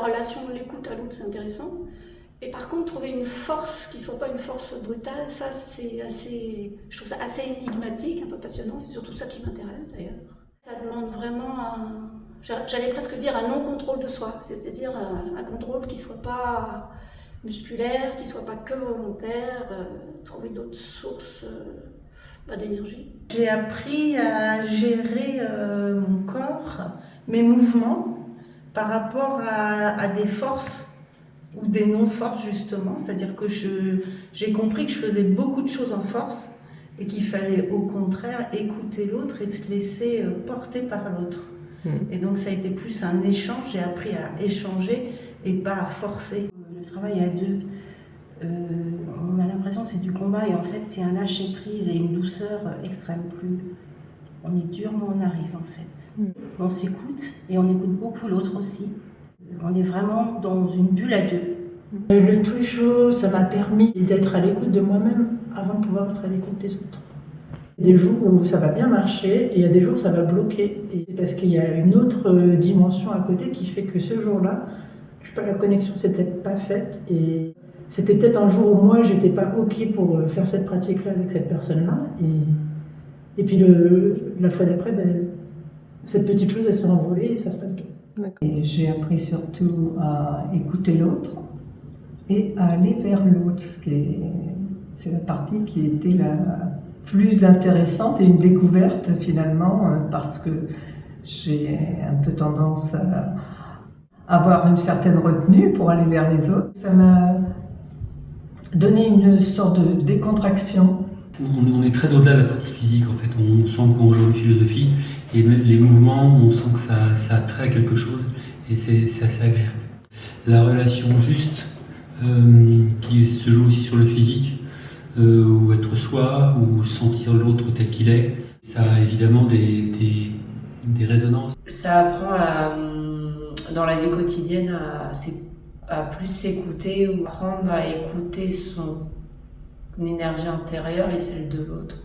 relation, l'écoute à l'autre, c'est intéressant. Et par contre, trouver une force qui ne soit pas une force brutale, ça c'est assez, je trouve ça assez énigmatique, un peu passionnant, c'est surtout ça qui m'intéresse d'ailleurs. Ça demande vraiment j'allais presque dire un non-contrôle de soi, c'est-à-dire un contrôle qui ne soit pas musculaire, qui ne soit pas que volontaire, trouver d'autres sources d'énergie. J'ai appris à gérer mon corps, mes mouvements, par rapport à des forces ou des non-forces justement, c'est-à-dire que j'ai compris que je faisais beaucoup de choses en force et qu'il fallait au contraire écouter l'autre et se laisser porter par l'autre. Et donc ça a été plus un échange, j'ai appris à échanger et pas à forcer. Le travail à deux, on a l'impression que c'est du combat et en fait c'est un lâcher-prise et une douceur extrême. Plus on est dur, mais on arrive en fait. On s'écoute et on écoute beaucoup l'autre aussi. On est vraiment dans une bulle à deux. Le tout chaud, ça m'a permis d'être à l'écoute de moi-même avant de pouvoir être à l'écoute des autres. Il y a des jours où ça va bien marcher et il y a des jours où ça va bloquer. Et c'est parce qu'il y a une autre dimension à côté qui fait que ce jour-là, la connexion s'est peut-être pas faite. Et c'était peut-être un jour où moi, j'étais pas OK pour faire cette pratique-là avec cette personne-là. Et puis la fois d'après, cette petite chose, elle s'est envolée et ça se passe bien. Et j'ai appris surtout à écouter l'autre et à aller vers l'autre. C'est la partie qui était la plus intéressante et une découverte finalement, parce que j'ai un peu tendance à avoir une certaine retenue pour aller vers les autres. Ça m'a donné une sorte de décontraction. On est très au-delà de la pratique physique en fait. On sent qu'on rejoint une philosophie et les mouvements, on sent que ça attrait à quelque chose et c'est assez agréable. La relation juste qui se joue aussi sur le physique, ou être soi, ou sentir l'autre tel qu'il est, ça a évidemment des résonances. Ça apprend dans la vie quotidienne à plus s'écouter ou apprendre à écouter son énergie intérieure et celle de l'autre.